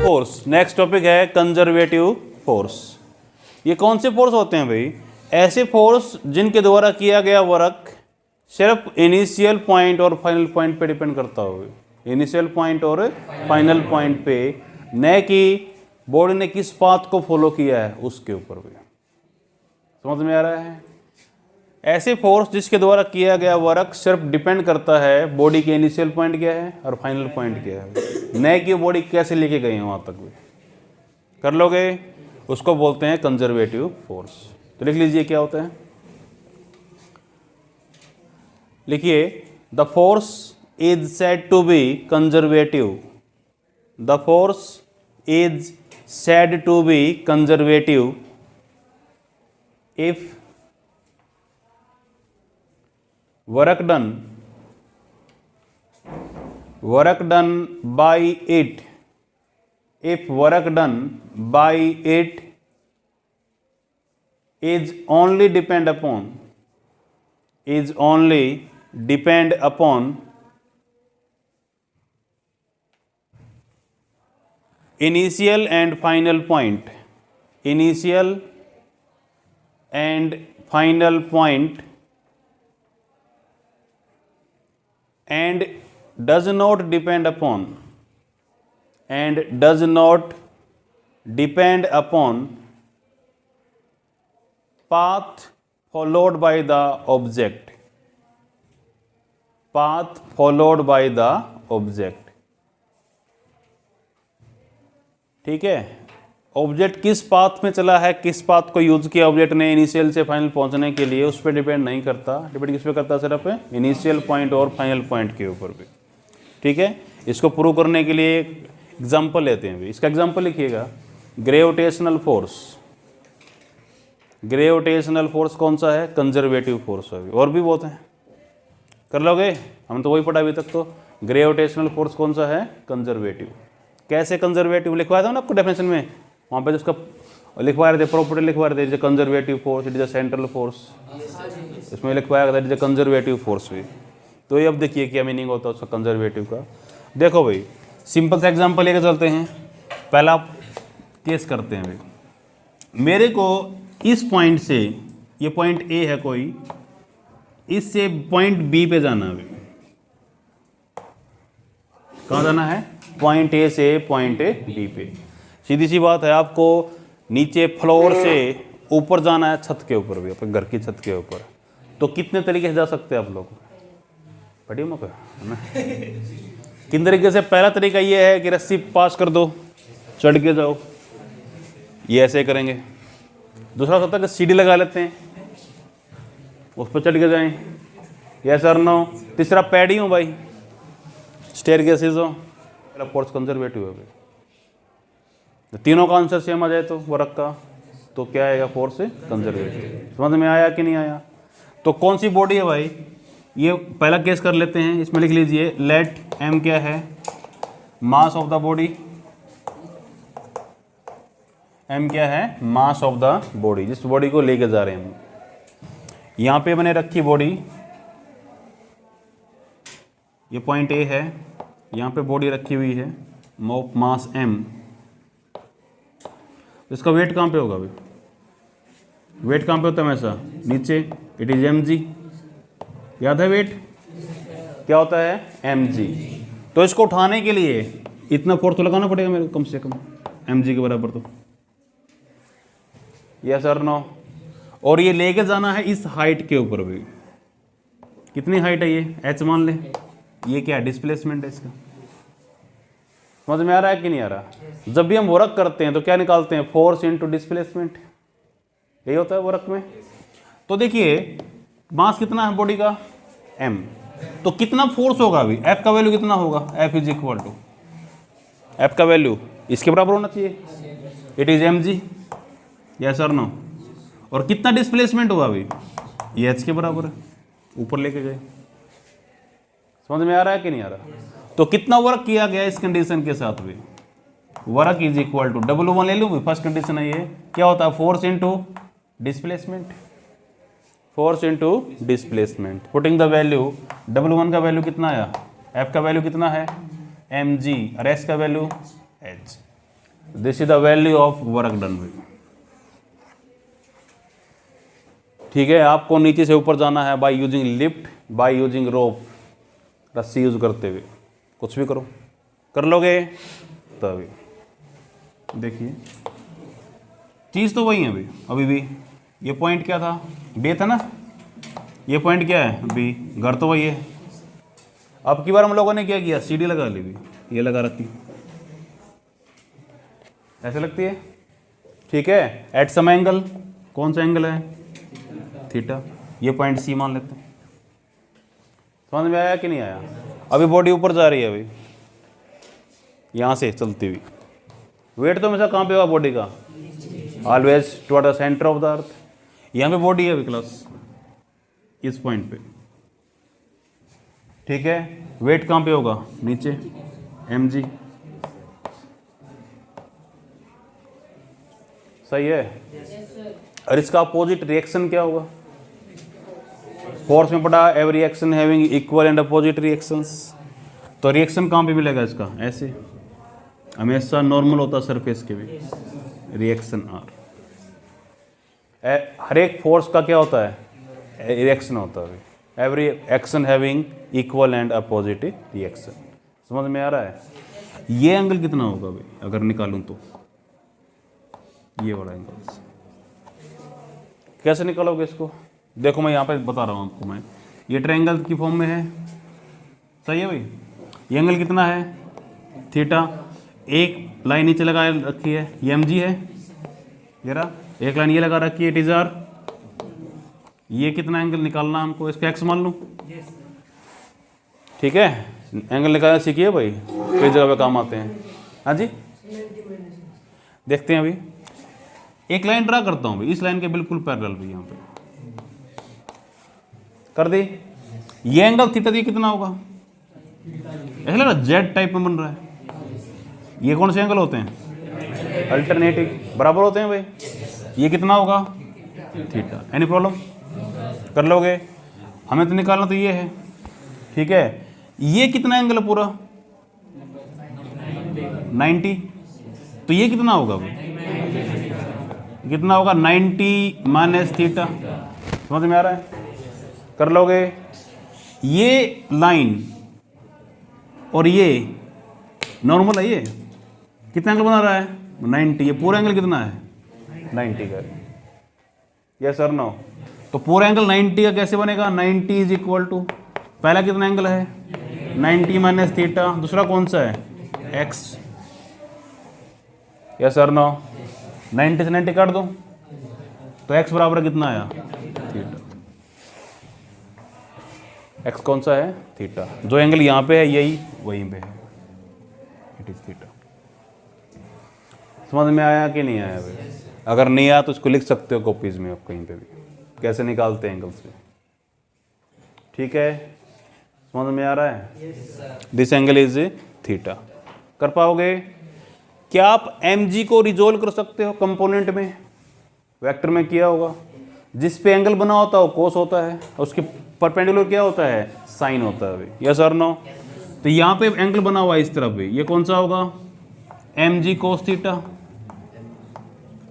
Force. Next topic है conservative force. ये कौन से फोर्स होते हैं भाई? ऐसे फोर्स जिनके द्वारा किया गया वर्क सिर्फ इनिशियल पॉइंट और फाइनल पॉइंट पे डिपेंड करता हो। इनिशियल पॉइंट और फाइनल पॉइंट पे, न कि बॉडी ने किस पाथ को फॉलो किया है उसके ऊपर भी। समझ में आ रहा है? ऐसे फोर्स जिसके द्वारा किया गया वर्क सिर्फ डिपेंड करता है बॉडी के इनिशियल पॉइंट क्या है और फाइनल पॉइंट क्या है, न कि बॉडी कैसे लेके गए हैं वहां तक भी। कर लोगे? उसको बोलते हैं कंजर्वेटिव फोर्स। तो लिख लीजिए क्या होता है। लिखिए, the force is said to be conservative. The force is said to be conservative if work done by it, if work done by it is only depend upon initial and final point, initial and final point, and does not depend upon path followed by the object, path followed by the object। ठीक है? Object किस path में चला है, किस path को use किया object ने इनिशियल से फाइनल पहुंचने के लिए, उस पर डिपेंड नहीं करता। डिपेंड किस पे करता है? सिर्फ इनिशियल पॉइंट और फाइनल पॉइंट के ऊपर भी। ठीक है? इसको प्रूव करने के लिए एक एग्जांपल लेते हैं। इसका एग्जांपल लिखिएगा, ग्रेविटेशनल फोर्स। ग्रेविटेशनल फोर्स कौन सा है? कंजर्वेटिव फोर्स है। और भी बहुत है, कर लोगे? हम तो वही पढ़ा अभी तक। तो ग्रेविटेशनल फोर्स कौन सा है? कंजर्वेटिव। कैसे कंजर्वेटिव? लिखवाया था ना आपको डेफिनेशन में, वहाँ पे जिसका लिखवा रहे थे, प्रॉपर्टी लिखवा रहे थे, is conservative force, it is a central force. इसमें लिखवाया था it is a conservative force भी। तो ये अब देखिए क्या मीनिंग होता है उसका कंजर्वेटिव का। देखो भाई, सिंपल सा एग्जांपल लेकर चलते हैं। पहला केस करते हैं भाई। मेरे को इस पॉइंट से, ये पॉइंट ए है कोई, इससे पॉइंट बी पे जाना है। कहाँ जाना है? पॉइंट ए से पॉइंट बी पे। सीधी सी बात है, आपको नीचे फ्लोर से ऊपर जाना है, छत के ऊपर भी, अपने घर की छत के ऊपर। तो कितने तरीके से जा सकते हैं आप लोग? बढ़िया मौका है ना। किन तरीके से? पहला तरीका ये है कि रस्सी पास कर दो, चढ़ के जाओ, ये ऐसे करेंगे। दूसरा होता है कि सीढ़ी लगा लेते हैं, उस पर चढ़ के जाएं, यस और नो। तीसरा पैड ही हूँ भाई, स्टेयरकेसेस हो। मेरा फोर्स कंजर्वेटिव है भाई। तो तीनों का आंसर सेम आ जाए तो वर्क का, तो क्या आएगा? Force conservative. समझ में आया कि नहीं आया? तो कौन सी बॉडी है भाई? ये पहला केस कर लेते हैं। इसमें लिख लीजिए, लेट m क्या है? Mass of the body. m क्या है? मास ऑफ द बॉडी, जिस बॉडी को लेके जा रहे हैं हम। यहाँ पे मैंने रखी बॉडी, ये पॉइंट A है, यहाँ पे बॉडी रखी हुई है, मास m। इसका वेट कहाँ पे होगा भाई? वेट कहाँ पे होता है? हमेशा नीचे। It is mg। याद है वेट क्या होता है? mg। तो इसको उठाने के लिए इतना फोर्स तो लगाना पड़ेगा मेरे को, कम से कम mg के बराबर। तो यस और नो? और ये लेके जाना है इस हाइट के ऊपर भी। कितनी हाइट है? ये h मान ले। ये क्या? डिस्प्लेसमेंट है इसका। समझ में आ रहा है कि नहीं आ रहा? जब भी हम वर्क करते हैं तो क्या निकालते हैं? Force into displacement. यही होता है वर्क में। तो देखिए, मास कितना है बॉडी का? m। तो कितना फोर्स होगा अभी? F का वैल्यू कितना होगा? F is equal to, F का वैल्यू इसके बराबर होना चाहिए, इट इज mg। यस और नो? और कितना डिस्प्लेसमेंट होगा अभी? ये h के बराबर है, ऊपर लेके गए। समझ में आ रहा है कि नहीं आ रहा? तो कितना वर्क किया गया इस कंडीशन के साथ भी? Work is equal to, W1 ले लूँ, फर्स्ट कंडीशन है ये। क्या होता है? Force into displacement. Force into displacement. Putting the value, W1 का वैल्यू कितना आया? F का वैल्यू कितना है? mg। और S का value h। This is the value of work done भाई। ठीक है, आपको नीचे से ऊपर जाना है by using lift, by using rope, रस्सी यूज करते हुए कुछ भी करो, कर लोगे तभी। देखिए चीज़ तो वही है भाई अभी भी। ये पॉइंट क्या था, बी था ना, ये पॉइंट क्या है बी, घर तो वही है। अब की बार हम लोगों ने क्या किया, सीढ़ी लगा ली भी, ये लगा रखी, ऐसे लगती है। ठीक है, एट सम एंगल, कौन सा एंगल है, थीटा, ये पॉइंट सी मान लेते हैं। समझ में आया कि नहीं आया। अभी बॉडी ऊपर जा रही है अभी, यहाँ से चलती हुई। वेट तो हमेशा कहाँ पे होगा बॉडी का, always toward the centre of the earth. यहाँ पे बॉडी है अभी क्लास, इस पॉइंट पे। ठीक है, वेट कहाँ पे होगा, नीचे, mg। सही है। और इसका अपोजिट रिएक्शन क्या होगा, फोर्स में पढ़ा every reaction having equal and opposite reactions. तो रिएक्शन कहाँ पे मिलेगा इसका, ऐसे हमेशा नॉर्मल होता सरफेस के भी, रिएक्शन आर। हर एक फोर्स का क्या होता है, रिएक्शन होता है, every action having equal and opposite reaction. समझ में आ रहा है। ये एंगल कितना होगा भाई अगर निकालूं तो, ये वाला एंगल कैसे निकालोगे इसको, देखो मैं यहाँ पे बता रहा हूँ आपको। मैं ये ट्रायंगल की फॉर्म में है, सही है भाई। ये एंगल कितना है, थीटा। एक लाइन नीचे लगा रखी है, ये mg है, जरा एक लाइन ये लगा रखी है, इट इज आर। ये कितना एंगल निकालना हमको, इसका x मान लूँ। ठीक है, एंगल निकालना सीखिए भाई, कई जगह पे काम आते हैं। हाँ जी, देखते हैं अभी। एक लाइन ड्रा करता हूँ भाई, इस लाइन के बिल्कुल पैरेलल भी, यहाँ पे कर दी। ये एंगल थीटा ये कितना होगा, ऐसा लग रहा जेड टाइप में बन रहा है। ये कौन से एंगल होते हैं, अल्टरनेटिव, बराबर होते हैं भाई। ये कितना होगा, थीटा। एनी प्रॉब्लम, कर लोगे। हमें तो निकालना तो ये है। ठीक है, ये कितना एंगल है पूरा, 90। तो ये कितना होगा भाई, कितना होगा, 90 माइनस थीटा। समझ में आ रहा है, कर लोगे। ये लाइन और ये नॉर्मल है, ये कितना एंगल बना रहा है, 90। ये पूरा एंगल कितना है, 90 का। यस और नो। तो पूरा एंगल 90 का कैसे बनेगा, 90 इज इक्वल टू, पहला कितना एंगल है, 90 माइनस थीटा, दूसरा कौन सा है, x। यस और नो। 90 से 90 काट दो तो x बराबर कितना आया, थीटा। x कौन सा है, थीटा। जो एंगल यहाँ पे है यही वहीं पे है, इट इज थीटा। समझ में आया कि नहीं आया भाई। अगर नहीं आया तो इसको लिख सकते हो कॉपीज में आप कहीं पे भी, कैसे निकालते हैं एंगल्स पे। ठीक है, समझ में आ रहा है। This angle is theta. कर पाओगे। क्या आप mg को रिजोल्व कर सकते हो कंपोनेंट में, वेक्टर में किया होगा। जिस पे एंगल बना होता है वो कोस होता है, उसके परपेंडिकुलर क्या होता है, साइन होता है। यस और नो। तो यहाँ पे एंगल बना हुआ है इस तरफ भी, ये कौन सा होगा, mg कोस थीटा।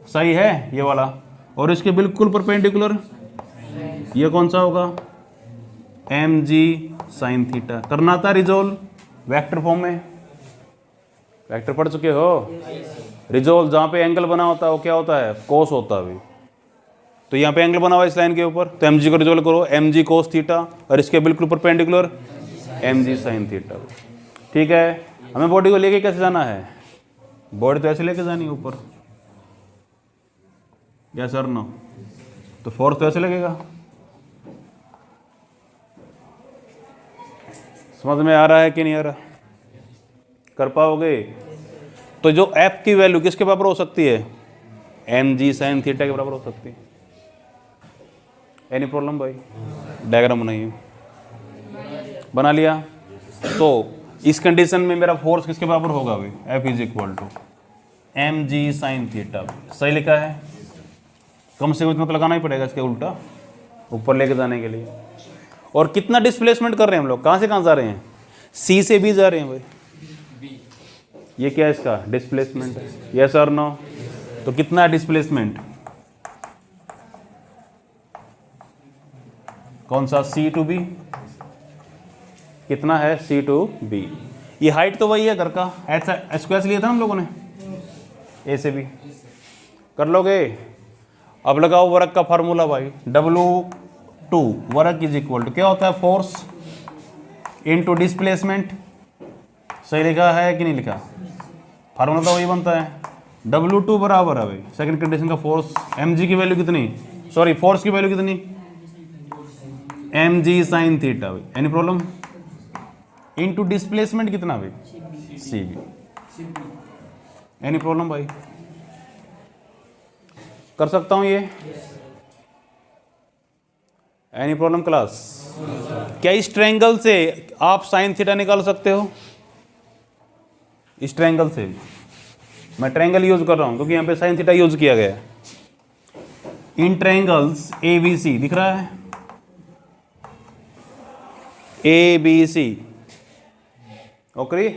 सही है ये वाला। और इसके बिल्कुल परपेंडिकुलर ये कौन सा होगा, mg साइन थीटा। करना था रिजोल्व वेक्टर फॉर्म में, वेक्टर पढ़ चुके हो। रिजोल्व जहाँ पे एंगल बना होता है वो क्या होता है, कोस होता है। तो यहाँ पे एंगल बना हुआ है इस लाइन के ऊपर, तो mg को रिजोल्व करो, mg कोस थीटा, और इसके बिल्कुल परपेंडिकुलर mg साइन थीटा। ठीक है, हमें बॉडी को लेके कैसे जाना है, बॉडी तो ऐसे लेके जानी है ऊपर। यस और नो। तो फोर्स तो ऐसे लगेगा। समझ में आ रहा है कि नहीं आ रहा, कर पाओगे। तो जो f की वैल्यू किसके बराबर हो सकती है, mg साइन थीटा के बराबर हो सकती है। एनी प्रॉब्लम भाई, डायग्राम बनाइए। बना लिया। तो इस कंडीशन में मेरा फोर्स किसके बराबर होगा भाई, f is equal to mg sine theta. सही लिखा है। कम से कम इतना तो लगाना ही पड़ेगा इसके उल्टा, ऊपर लेके जाने के लिए। और कितना डिस्प्लेसमेंट कर रहे हैं हम लोग, कहाँ से कहाँ जा रहे हैं, सी से बी जा रहे हैं भाई। ये क्या है इसका डिस्प्लेसमेंट है, यस और नो? तो कितना है डिस्प्लेसमेंट? कौन सा? सी टू बी। कितना है? सी टू बी। ये हाइट तो वही है घर का, ऐसा स्क्वायर लिया था हम लोगों ने, ए से बी। कर लोगे? अब लगाओ वर्क का फार्मूला भाई, W2 work is equal to क्या होता है? Force into displacement. सही लिखा है कि नहीं लिखा? फार्मूला तो वही बनता है, W2 बराबर है भाई सेकंड कंडीशन का फोर्स, mg की वैल्यू कितनी, सॉरी फोर्स की वैल्यू कितनी, mg साइन थीटा भाई, एनी प्रॉब्लम? इनटू डिस्प्लेसमेंट कितना भाई? cb, एनी प्रॉब्लम भाई? कर सकता हूं ये? Any problem class? क्या इस ट्रायंगल से आप साइन थीटा निकाल सकते हो? इस ट्रायंगल से मैं ट्रायंगल यूज कर रहा हूं क्योंकि यहां पे साइन थीटा यूज किया गया है। इन ट्रायंगल्स ए बी सी दिख रहा है, ए बी सी, ओके?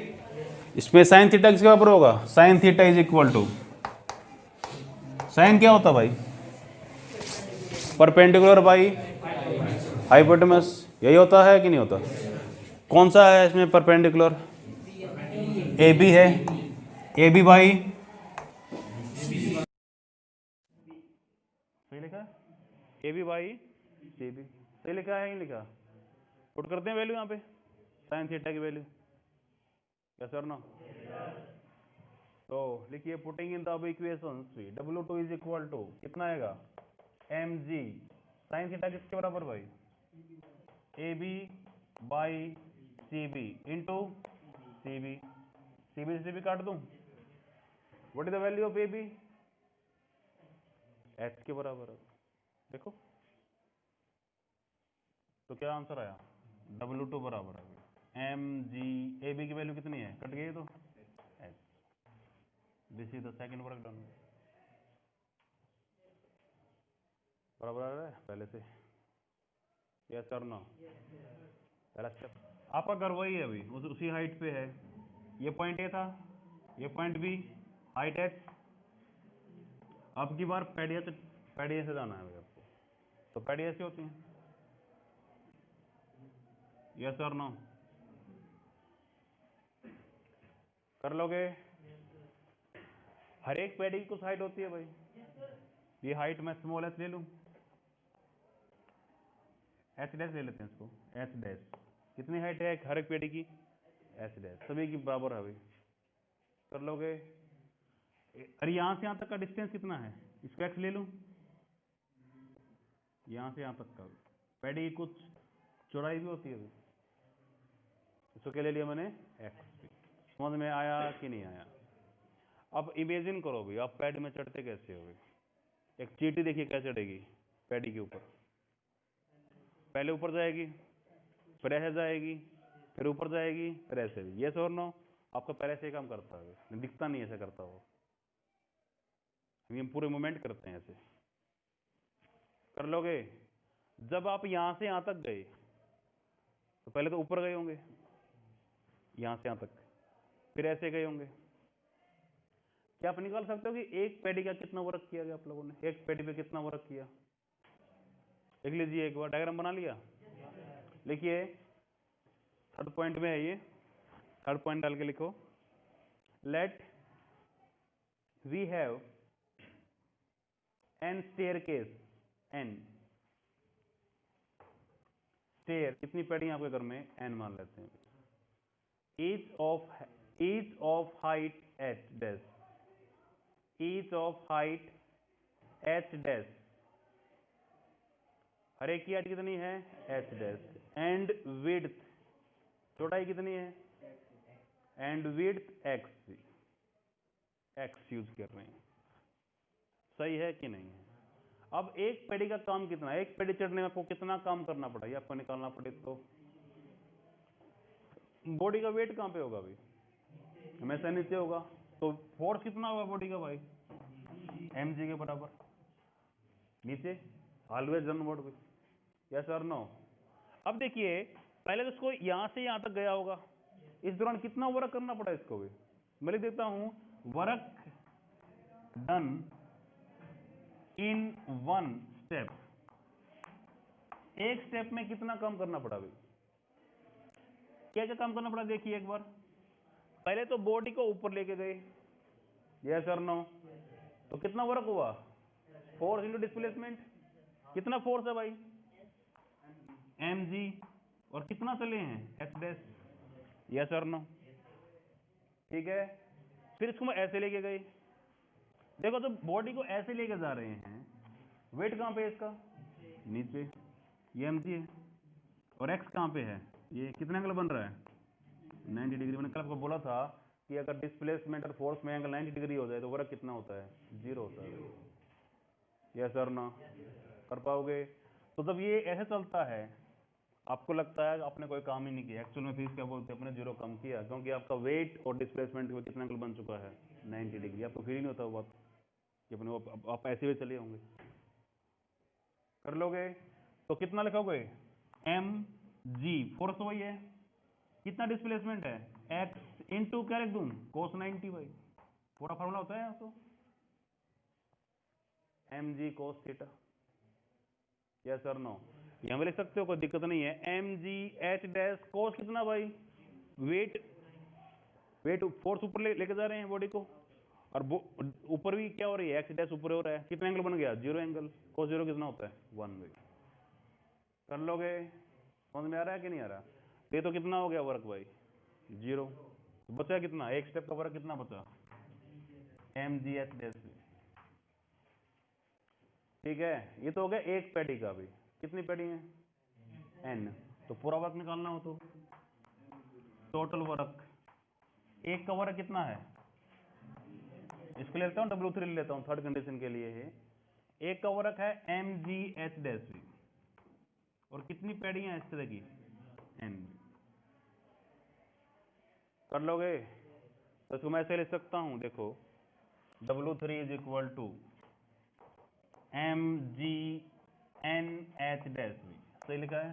इसमें साइन थीटा किसके बराबर होगा? Sine theta is equal to, sine क्या होता भाई? परपेंडिकुलर बाई हाइपोटेनस, यही होता है कि नहीं होता? कौन सा है इसमें परपेंडिकुलर? ए बी है, ए बी बाई, सही लिखा है? A B by C B, सही लिखा है? नहीं लिखा? पुट करते हैं वैल्यू यहाँ पे, साइन थीटा की वैल्यू, यस और नो? तो लिखिए पुटिंग इन द अब equations, W2 is equal to कितना आएगा? mg साइन थीटा किसके बराबर भाई? AB by CB into CB, CB से CB काट दूं, what is the value of AB? h के बराबर है, देखो तो क्या आंसर आया? W2 बराबर है mg, AB की वैल्यू कितनी है? कट गई तो h, this is the second work done. बराबर आ रहा है पहले से, यस और नो? पहला स्टेप आपका घर वही है अभी, उसी हाइट पे है, ये पॉइंट ए था, ये पॉइंट बी, हाइट एच। अब की बार पैडिया से जाना है आपको, तो पैडी ऐसी होती है, यस और नो? कर लोगे? हर एक पैडी की कुछ हाइट होती है भाई, ये हाइट मैं स्मॉल एच ले लूं, एच डैश ले लेते हैं इसको, एच डैश कितनी हाइट है हर एक पैडी की? एच डैश, सभी की बराबर है भाई। कर लोगे? अरे यहां से यहां तक का डिस्टेंस कितना है? इसको एक्स ले लूं, यहां से यहां तक का पैडी की कुछ चौड़ाई भी होती है भाई, इसको क्या ले लिया मैंने? एक्स। समझ में आया कि नहीं आया? अब इमेजिन करो भाई, आप पैड में चढ़ते कैसे हो? एक चींटी देखिए कैसे चढ़ेगी पैडी के ऊपर, पहले ऊपर जाएगी, फिर ऐसे जाएगी, फिर ऊपर जाएगी, फिर ऐसे भी, यस और नो? आपका पैर ऐसे काम करता है, दिखता नहीं ऐसे करता हो, हम पूरे मूवमेंट करते हैं ऐसे। कर लोगे? जब आप यहां से यहां तक गए तो पहले तो ऊपर गए होंगे यहां से यहां तक, फिर ऐसे गए होंगे। क्या आप निकाल सकते हो कि एक पैडी का कितना वर्क किया गया आप लोगों ने? एक पैडी पे कितना वर्क किया? लिख लीजिए, एक बार डायग्राम बना लिया, लिखिए थर्ड पॉइंट में है ये, थर्ड पॉइंट डाल के लिखो, let we have N staircase, N stair, कितनी पैडी आपके घर में? एन मान लेते हैं। each of height h dash, each of height h dash, हर एक की हाइट कितनी है? h dash, एंड विड्थ, चौड़ाई कितनी है? And width x, x use कर रहे हैं, सही है कि नहीं है? अब एक पेड़ी का काम कितना है? एक पेड़ी चढ़ने में आपको कितना काम करना पड़ा, ये आपको निकालना पड़े तो बॉडी का वेट कहां पे होगा भाई? हमेशा नीचे होगा, तो फोर्स कितना होगा बॉडी का भाई? mg के बराबर, नीचे ऑलवेज डाउनवर्ड भाई, यस और नो? अब देखिए पहले तो इसको यहां से यहां तक गया होगा, इस दौरान कितना वर्क करना पड़ा इसको भी? मैं लिख देता हूं work done in one step. एक स्टेप में कितना काम करना पड़ा भाई? क्या क्या काम करना पड़ा देखिए एक बार। पहले तो बॉडी को ऊपर लेके गए, यस और नो, तो कितना वर्क हुआ? Force into displacement. कितना फोर्स है भाई? mg। और कितना चले हैं? h डैश, यस और नो, ठीक है। फिर इसको मैं ऐसे लेके गए, देखो तो बॉडी को ऐसे लेके जा रहे हैं, वेट कहां पे है इसका? नीचे, ये mg है। और x कहां पे है? ये कितना एंगल बन रहा है? 90 डिग्री। मैंने कल आपको बोला था कि अगर डिस्प्लेसमेंट और फोर्स में एंगल 90 डिग्री हो जाए तो वर्क कितना होता है? 0 होता है। यस और नो, कर पाओगे? तो जब ये ऐसे चलता है, आपको लगता है आपने कोई काम ही नहीं किया, एक्चुअल में फिर क्या बोलते हैं, अपने 0 कम किया, क्योंकि आपका वेट और डिस्प्लेसमेंट में कितना एंगल बन चुका है? 90 डिग्री। आपको फील ही नहीं होता वो बात कि अपने आप ऐसे हुए चले होंगे। कर लोगे? तो कितना लिखोगे? mg, फोर्स तो वही है, कितना डिस्प्लेसमेंट है? x इंटू क्या लिख दूं? cos 90 भाई, पूरा फॉर्मूला होता है यहाँ तो mg cos थीटा। यस और नो, यहां में लिख सकते हो, कोई दिक्कत नहीं है। mg h डैश cos कितना भाई? वेट फोर्स ऊपर लेके जा रहे हैं बॉडी को, और ऊपर भी क्या हो रही है? x डैश ऊपर हो रहा है, कितना एंगल बन गया? 0 एंगल। cos 0 कितना होता है? 1 भाई। कर लोगे? समझ में आ रहा है कि नहीं आ रहा? ये तो कितना हो गया वर्क भाई? 0। तो बचा कितना? एक स्टेप का वर्क कितना बचा? mg h dash. ठीक है, ये तो हो गया एक पैडी का भी। कितनी पैडी है? n। तो पूरा वर्क निकालना हो तो टोटल वर्क, एक का वर्क कितना है? इसको ले लेता हूँ W3 ले लेता हूँ, थर्ड कंडीशन के लिए है। एक का वर्क है mg h डैश भी, और कितनी पैडी है इस तरह की? n। कर लोगे? तो इसको मैं ऐसे ले सकता हूं, देखो W3 is equal to mg n h dash भी, सही लिखा है?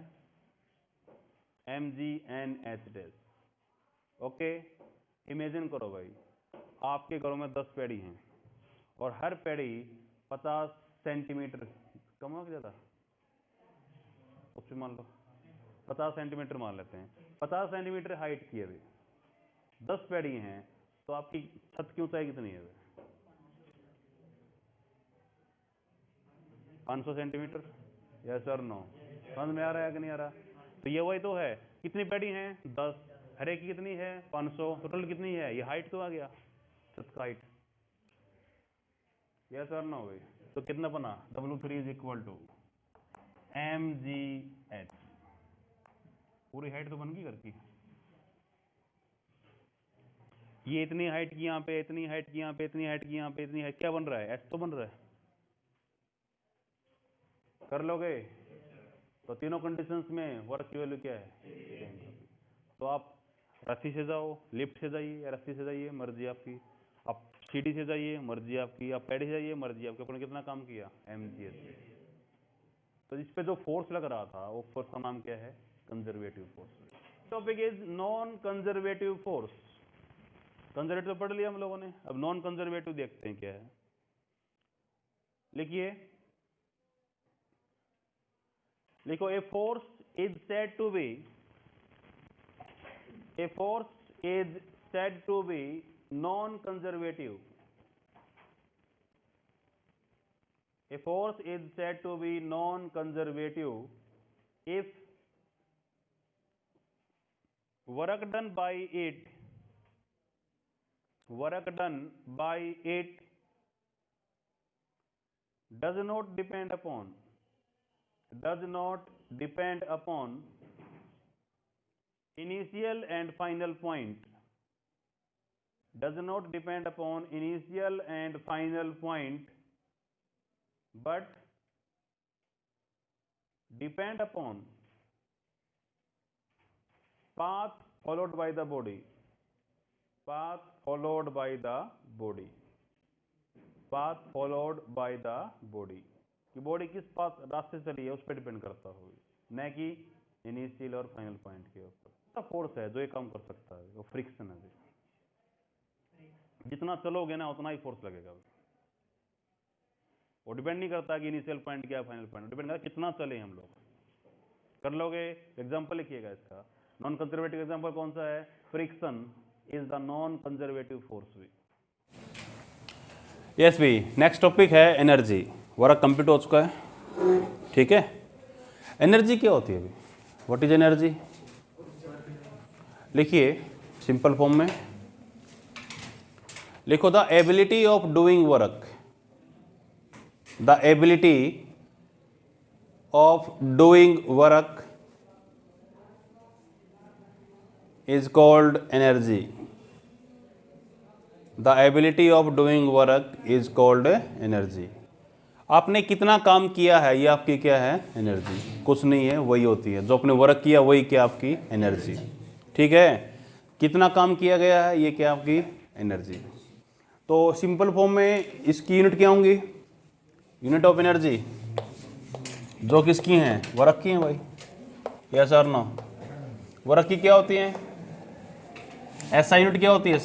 mg n h dash. Okay, imagine करो भाई, आपके घरों में 10 पैडी हैं और हर पैडी 50 सेंटीमीटर, कम हो गया था उससे, मान लो 50 सेंटीमीटर मान लेते हैं, 50 सेंटीमीटर हाइट की है भाई, 10 पैडी हैं, तो आपकी छत की ऊंचाई कितनी है? 500 सेंटीमीटर। यस और नो, समझ में आ रहा है कि नहीं आ रहा? तो ये वही तो है, कितनी पैडी हैं? 10, हर एक की कितनी है? 500, टोटल कितनी है? ये हाइट तो आ गया, छत का हाइट। यस और नो भाई? तो कितना बना? W3 is equal to mgh, पूरी हाइट तो बन गई घर की। ये इतनी हाइट की यहाँ पे, इतनी हाइट की यहाँ पे, इतनी हाइट की यहाँ पे, इतनी हाइट, क्या बन रहा है? h तो बन रहा है। कर लोगे? तो तीनों कंडीशंस में वर्क की वैल्यू क्या है? तो आप रस्सी से जाओ, लिफ्ट से जाइए या रस्सी से जाइए, मर्जी आपकी। आप सीढ़ी से जाइए, मर्जी आपकी। आप पैडी से जाइए, मर्जी आपकी। अपने कितना काम किया? mgh। तो इस पे जो फोर्स लग रहा था, वो फोर्स का नाम क्या है? Conservative force. Topic is non conservative force. Conservative पढ़ लिया हम लोगों ने, अब नॉन कंजर्वेटिव देखते हैं क्या है। लिखिए, लिखो, a force is said to be, a force is said to be non-conservative. A force is said to be non-conservative if work done by it does not depend upon initial and final point, does not depend upon initial and final point, but depend upon path followed by the body, path followed by the body, path followed by the body, कि body किस path रास्ते से चली है उस पर depend करता हो, न कि इनिशियल और फाइनल पॉइंट के ऊपर। फोर्स है जो ये काम कर सकता है, वो फ्रिक्शन है। जितना चलोगे ना उतना ही फोर्स लगेगा। वो डिपेंड नहीं करता कि इनिशियल पॉइंट क्या है फाइनल पॉइंट, डिपेंड करता कितना चले हम लोग। कर लोगे? एग्जाम्पल लिखिएगा इसका। नॉन कंजर्वेटिव एग्जाम्पल कौन सा है? Friction is the non conservative force भी। यस भी। नेक्स्ट टॉपिक है एनर्जी। वर्क कंप्लीट हो चुका है, ठीक है। एनर्जी क्या होती है अभी? What is energy? लिखिए सिंपल फॉर्म में, लिखो the ability of doing work, the ability of doing work is called energy. The ability of doing work is called energy. आपने कितना काम किया है ये आपकी क्या है? एनर्जी। कुछ नहीं है, वही होती है जो आपने वर्क किया, वही क्या आपकी एनर्जी, ठीक है। कितना काम किया गया है ये क्या आपकी एनर्जी। तो सिंपल फॉर्म में इसकी यूनिट क्या होंगी? यूनिट ऑफ एनर्जी जो किसकी हैं? वर्क की हैं भाई। यस और नो? वर्क की क्या होती हैं? ऐसा यूनिट क्या होती है?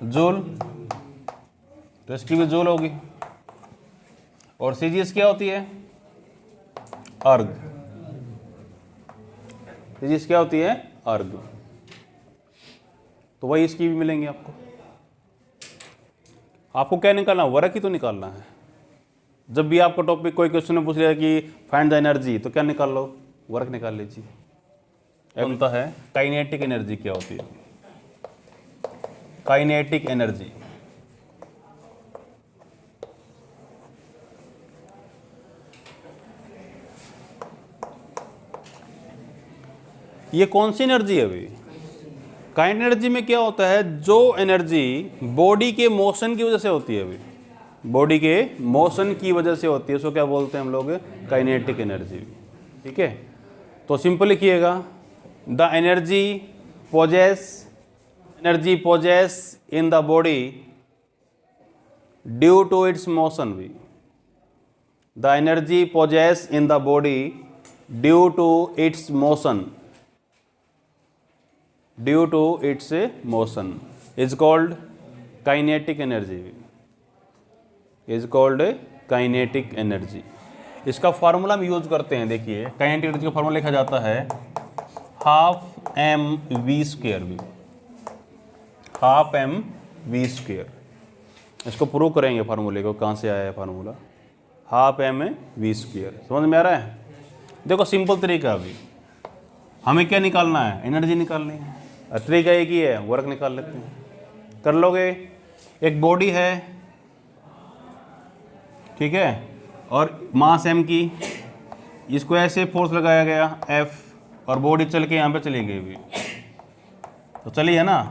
जूल, तो इसकी भी जूल होगी। और सीजीएस क्या होती है? अर्ग। सीजीएस क्या होती है? अर्ग। तो वही इसकी भी मिलेंगी आपको। आपको क्या निकालना? वर्क ही तो निकालना है। जब भी आपको टॉपिक कोई क्वेश्चन पूछ लिया कि फाइंड द एनर्जी, तो क्या निकाल लो? वर्क निकाल लीजिए। बनता है काइनेटिक एनर्जी क्या होती है? काइनेटिक एनर्जी ये कौन सी एनर्जी है अभी? काइनेटिक एनर्जी में क्या होता है? जो एनर्जी बॉडी के मोशन की वजह से होती है, अभी बॉडी के मोशन की वजह से होती है, उसको क्या बोलते हैं हम लोग? काइनेटिक एनर्जी, ठीक है। तो सिंपल लिखिएगा, the energy possess in the body due to its motion भी। The energy possess in the body due to its motion, due to its motion is called kinetic energy, is called kinetic energy. इसका formula हम use करते हैं। देखिए kinetic energy का formula लिखा जाता है हाफ एम वी स्क्वेयर भी, हाफ एम वी स्क्वेयर। इसको प्रूव करेंगे फार्मूले को, कहाँ से आया है formula? Half M V square. समझ में आ रहा है? देखो सिंपल तरीका, अभी हमें क्या निकालना है? एनर्जी निकालनी है। तरीका एक ही है, वर्क निकाल लेते हैं। कर लोगे? एक बॉडी है, ठीक है, और मास एम की, इसको ऐसे फोर्स लगाया गया एफ, और बॉडी चल के यहाँ पे चली गई भी, तो चली है ना।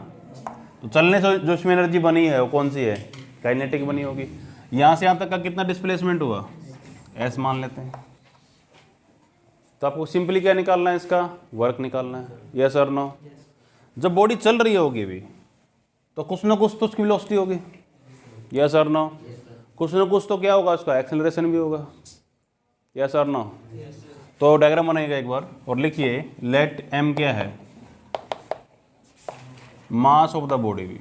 तो चलने से जो इसमें एनर्जी बनी है वो कौन सी है? काइनेटिक बनी होगी। यहाँ से यहाँ तक का कितना डिस्प्लेसमेंट हुआ? एस मान लेते हैं। तो आपको सिंपली क्या निकालना है? इसका वर्क निकालना है। यस और नो? जब बॉडी चल रही होगी भी तो कुछ ना कुछ तो उसकी वेलोसिटी होगी। यस और नो? कुछ ना कुछ तो क्या होगा? उसका एक्सेलरेशन भी होगा। यस और नो? तो डायग्राम बनाइएगा एक बार और लिखिए, लेट एम क्या है? मास ऑफ द बॉडी भी।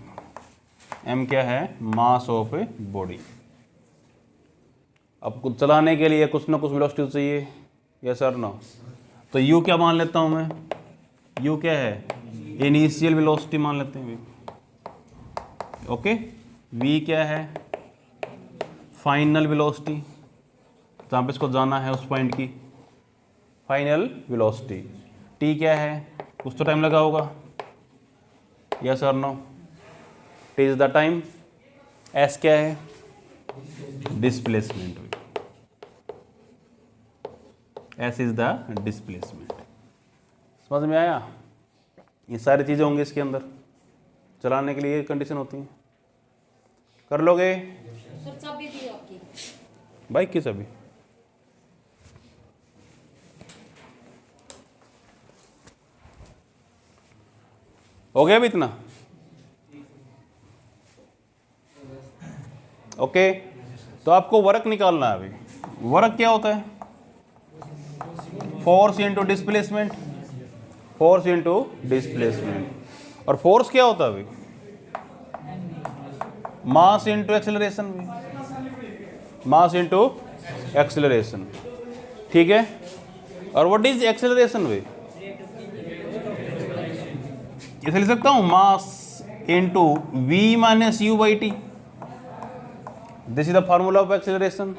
एम क्या है? Mass of body. अब कुछ चलाने के लिए कुछ ना कुछ वेलोसिटी चाहिए। यस और नो? तो यू क्या मान लेता हूं मैं? यू क्या है? इनिशियल वेलोसिटी मान लेते हैं। ओके। वी क्या है? फाइनल वेलोसिटी, जहाँ पे इसको जाना है उस पॉइंट की फाइनल वेलोसिटी। टी क्या है? कुछ तो टाइम लगा होगा। यस और no? T is the time. S क्या है? Displacement. S is the displacement. समझ में आया? ये सारी चीज़ें होंगी इसके अंदर, चलाने के लिए कंडीशन होती हैं। कर लोगे? सर चाबी दी आपकी, बाइक की चाबी। हो गया अभी इतना? ओके। तो आपको वर्क निकालना है अभी। वर्क क्या होता है? Force into displacement, force into displacement. और फोर्स क्या होता है अभी? मास इंटू एक्सेलरेशन भी, मास इंटू एक्सेलरेशन, ठीक है। और व्हाट इज एक्सेलरेशन भी, इसे लिख सकता हूं mass into V minus U by T. This is the formula of acceleration,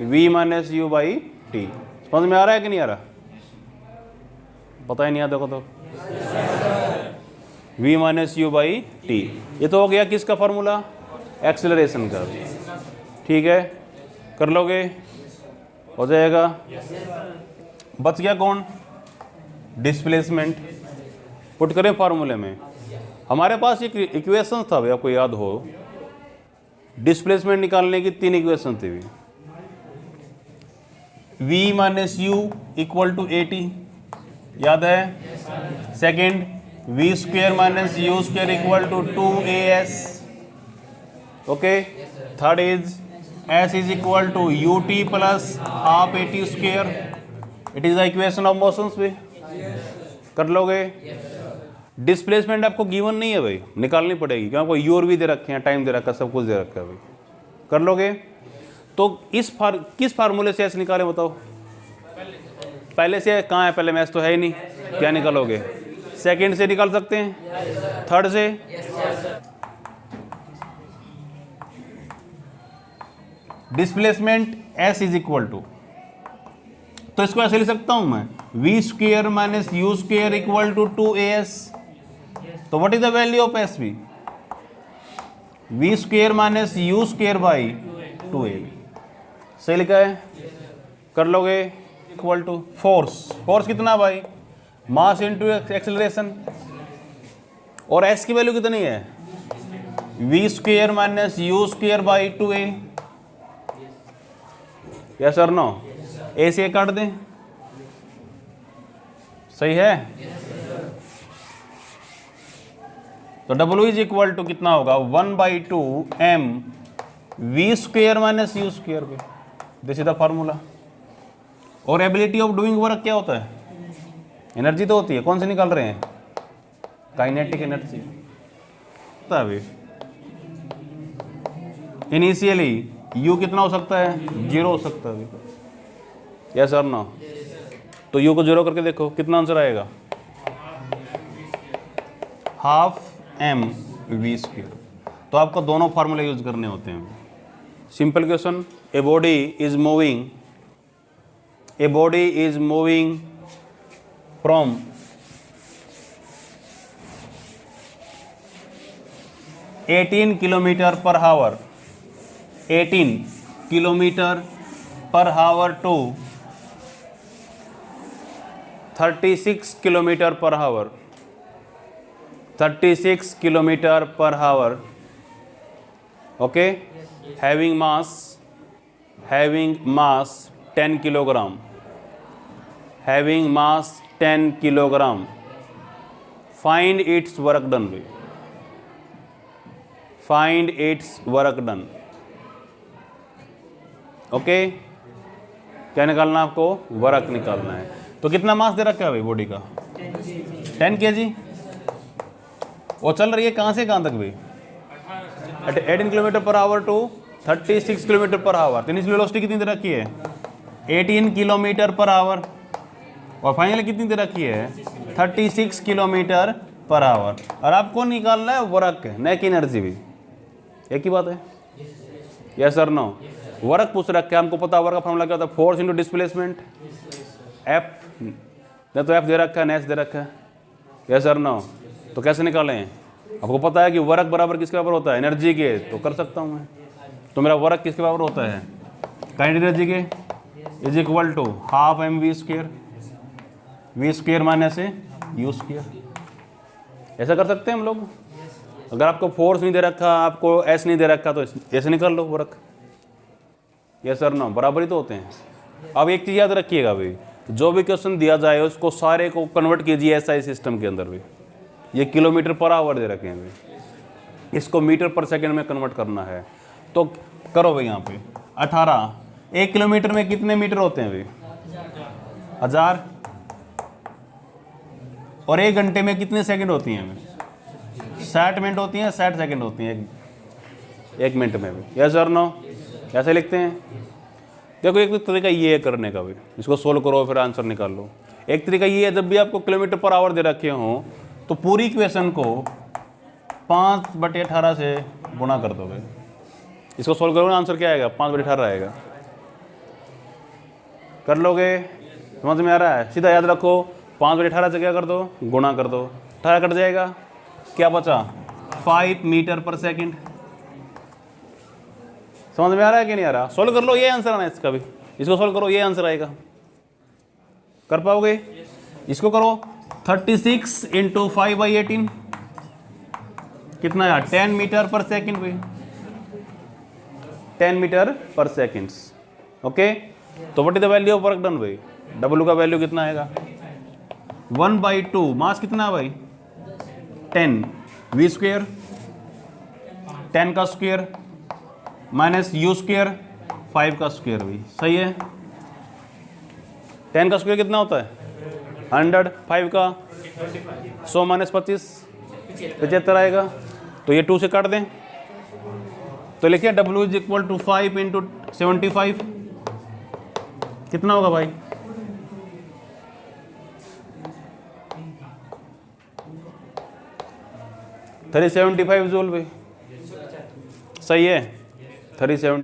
v minus U by T. समझ में आ रहा है कि नहीं आ रहा? पता ही नहीं आता को तो v minus U by T. ये तो हो गया किसका फॉर्मूला, एक्सेलरेशन का, ठीक है। कर लोगे, हो जाएगा। बच गया कौन, डिस्प्लेसमेंट। पुट करें फार्मूले में। हमारे पास एक इक्वेशन था भाई, आपको याद हो, डिस्प्लेसमेंट निकालने की 3 इक्वेशन थी। v minus U equal to A T, याद है। Second, v square minus U square equal to 2as, okay. Third is s is equal to U T plus half A T square. It is the equation of motions भी। कर लोगे। Displacement आपको given नहीं है भाई, निकालनी पड़ेगी, क्योंकि यू और भी दे रखे हैं, टाइम दे रखा है, सब कुछ दे रखा है भाई। कर लोगे। तो किस फार्मूले से एस निकाले बताओ? पहले से कहाँ है, पहले में एस तो है ही नहीं, क्या निकालोगे? सेकंड से निकाल सकते हैं, थर्ड से, displacement S is equal to, तो इसको ऐसे लिख सकता हूं मैं, V square minus U square equal to 2as। तो what is the value of S V, V square minus U square by 2a। सही लिखा है? कर लोगे। इक्वल टू फोर्स, फोर्स कितना भाई, मास इंटू एक्सेलरेशन। और एस की वैल्यू कितनी है, V square minus U square by 2a। Yes और नो? ए से काट दें, सही है। तो W इज इक्वल टू कितना होगा, 1/2 m V square minus U square पे। This is the formula. और एबिलिटी ऑफ डूइंग वर्क क्या होता है, एनर्जी तो होती है, कौन से निकाल रहे हैं, काइनेटिक एनर्जी। अभी इनिशियली u कितना हो सकता है, 0 हो सकता है अभी। यस और नो? तो u को 0 करके देखो कितना आंसर आएगा, हाफ m वी स्क्वेयर। तो आपको दोनों फार्मूले यूज करने होते हैं। Simple question, a body is moving from (18 kilometre per hour) 18 kilometre per hour to 36 kilometre per hour, 36 kilometre per hour, okay. Having mass 10 kilogram, having mass 10 kilogram. Find its work done, find its work done, okay. क्या निकालना है आपको, work निकालना है। तो कितना मास दे रखा है भाई बॉडी का, 10 kg। वो चल रही है कहाँ से कहाँ तक भाई, 18 kilometre per hour to 36 kilometre per hour. तो इनिशियल वेलोसिटी कितनी दे रखी है, 18 किलोमीटर पर आवर। और फाइनली कितनी दे रखी है, 36 किलोमीटर पर आवर। और आपको निकालना है वर्क, न कि एनर्जी भी, एक ही बात है। Yes sir no? वर्क पूछ रखा है, हमको पता वर्क का फॉर्मूला क्या होता है, फोर्स इंटू डिस्प्लेसमेंट, एफ। नहीं तो एफ दे रखा है, नेस दे रखा है। Yes sir no? तो कैसे निकालें, आपको पता है कि वर्क बराबर किसके बराबर होता है, एनर्जी के, तो कर सकता हूँ मैं। तो मेरा वर्क किसके बराबर होता है, काइनेटिक एनर्जी के, is equal to half m V square, V square minus U square. ऐसा कर सकते हैं हम लोग। अगर आपको फोर्स नहीं दे रखा, आपको एस नहीं दे रखा, तो ऐसे निकाल लो वर्क। Yes sir no? बराबर ही तो होते हैं। अब एक चीज़ याद रखिएगा भाई, जो भी क्वेश्चन दिया जाए उसको सारे को कन्वर्ट कीजिए SI सिस्टम के अंदर भी। ये किलोमीटर पर आवर दे रखे हैं भाई, इसको मीटर पर सेकंड में कन्वर्ट करना है। तो करो भाई, यहाँ पे 18, 1 किलोमीटर में कितने मीटर होते हैं भाई, 1000। और 1 घंटे में कितने सेकंड होती हैं भाई, 60 मिनट होती हैं, 60 सेकंड होती हैं। 1 मिनट में भी, यस और नो? कैसे लिखते हैं? देखो एक तो तरीका ये है करने का भी, इसको सोल्व करो फिर आंसर निकाल लो। एक तरीका ये है, जब भी आपको किलोमीटर पर आवर दे रखे हो तो पूरी इक्वेशन को 5/18 से गुणा कर दोगे। इसको सोल्व करोगे आंसर क्या आएगा? 5/18 आएगा। कर लोगे? समझ में आ रहा है? सीधा याद रखो, 5/18 से क्या कर दो? गुणा कर दो, 18 कट जाएगा, क्या बचा? 5 मीटर पर सेकंड। समझ में आ रहा है कि नहीं आ रहा? सोल्व कर लो, ये आंसर आना है इसका भी। इसको सोल्व करो, ये आंसर आएगा। कर पाओगे? इसको करो, 36 × 5/18 कितना आया? 10 मीटर पर सेकंड भाई, 10 मीटर पर सेकंड। ओके, तो what is the value of work done भाई? W का वैल्यू कितना आएगा? 1/2। मास कितना है भाई? 10। V स्क्वेयर 10 का स्क्वेयर माइनस U स्क्वेयर 5 का स्क्वेयर भी सही है। 10 का स्क्वेयर कितना होता है? 100। 5 का 100 - 25 75 आएगा। तो ये 2 से काट दें तो लिखिए W = 5 × 75 कितना होगा भाई? 375 जूल भाई, सही है। 370